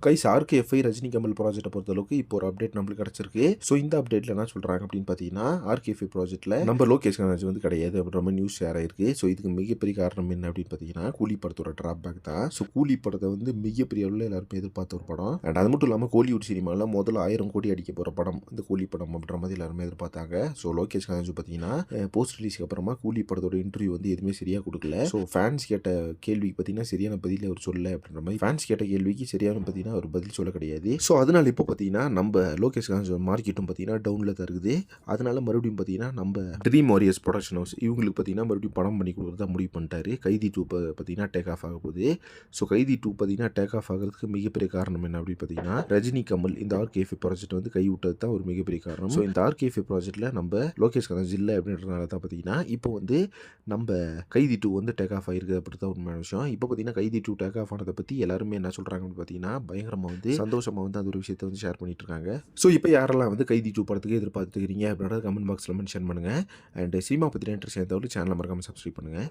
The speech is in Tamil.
கைஸ் ஆர்கேஎஃப்ஐ ரஜினி கமல் ப்ராஜெக்ட்டை பொறுத்தளவுக்கு இப்போ ஒரு அப்டேட் நம்மளுக்கு கிடச்சிருக்கு. ஸோ இந்த அப்டேட்டில் என்ன சொல்கிறாங்க அப்படின்னு பார்த்தீங்கன்னா, ஆர்கேஎஃப்ஐ ப்ராஜெக்ட்டில் நம்ம லோகேஷ் கனகராஜ் வந்து கிடையாது அப்படின்ற மாதிரி நியூஸ் ஷேர் ஆயிருக்கு. ஸோ இதுக்கு மிகப்பெரிய காரணம் என்ன அப்படின்னு பார்த்தீங்கன்னா, கூலி படத்தோட ட்ராபேக் தான். ஸோ கூலி படத்தை வந்து மிகப்பெரிய அளவில் எல்லாருமே எதிர்பார்த்த ஒரு படம். அண்ட் அது மட்டும் இல்லாமல் கோலிவுட் சினிமாவில் முதல்ல 1000 கோடி அடிக்க போகிற படம் இந்த கூலி படம் அப்படின்ற மாதிரி எல்லாருமே எதிர்பார்த்தாங்க. ஸோ லோகேஷ் கனகராஜ் பார்த்தீங்கன்னா போஸ்ட் ரிலீஸ்க்கு அப்புறமா கூலி படத்தோட இன்டர்வியூ வந்து எதுவுமே சரியாக கொடுக்கல. ஸோ ஃபேன்ஸ் கேட்ட கேள்விக்கு பார்த்தீங்கன்னா சரியான பதில் அவர் சொல்ல அப்படின்ற மாதிரி, ஃபேன்ஸ் கேட்ட கேள்விக்கு சரியான பார்த்தீங்கன்னா அவர் பதில் சொல்ல கிடையாது. ஸோ அதனால இப்போ பார்த்தீங்கன்னா நம்ம லோகேஷ் கனகராஜ் மார்க்கெட்டும் பார்த்தீங்கன்னா டவுனில் தான் இருக்குது. அதனால மறுபடியும் பார்த்தீங்கன்னா நம்ம ட்ரீம் வாரியர்ஸ் ப்ரொடக்ஷன் ஹவுஸ் இவங்களுக்கு பார்த்தீங்கன்னா மறுபடியும் படம் பண்ணி கொடுக்குறதா முடிவு பண்ணிட்டாரு. கைதி 2 பார்த்தீங்கன்னா டேக் ஆஃப் ஆக போகுது. ஸோ கைதி 2 பார்த்தீங்கன்னா டேக் ஆஃப் ஆகிறதுக்கு மிகப்பெரிய காரணம் என்ன அப்படின்னு பார்த்தீங்கன்னா, ரஜினி கமல் இந்த ஆர்கேஎஃப்ஐ ப்ராஜெக்ட் வந்து கைவிட்டது தான் ஒரு மிகப்பெரிய காரணம். ஸோ இந்த ஆர்கேஎஃப்ஐ ப்ராஜெக்ட்டில் நம்ம லோகேஷ் கனகராஜ் இல்லை அப்படின்றதுனால தான் பார்த்தீங்கன்னா இப்போ வந்து நம்ம கைதி 2 வந்து டேக் ஆஃப் ஆகிருக்கு. அப்படி தான் உண்மையான விஷயம். இப்போ பார்த்தீங்கன்னா கைதி 2 டேக் ஆஃப் ஆனதை பற்றி எல்லாருமே என்ன சொல்கிறாங்க அப்படின்னு பார்த்தீங்கன்னா, பயங்கரமாக வந்து சந்தோஷமாக வந்து அது ஒரு விஷயத்தை வந்து ஷேர் பண்ணிட்டு இருக்காங்க. ஸோ இப்போ யாரெல்லாம் வந்து கைதி 2 படத்துக்கு எதிர்பார்த்துக்கிறீங்க அப்படின்றத கமெண்ட் பாக்ஸில் மென்ஷன் பண்ணுங்கள். அண்ட் சினிமா பற்றி இன்ட்ரெஸ்ட் சேர்ந்தவர்கள் சேனலை மறக்காமல் சப்ஸ்கிரைப் பண்ணுங்கள்.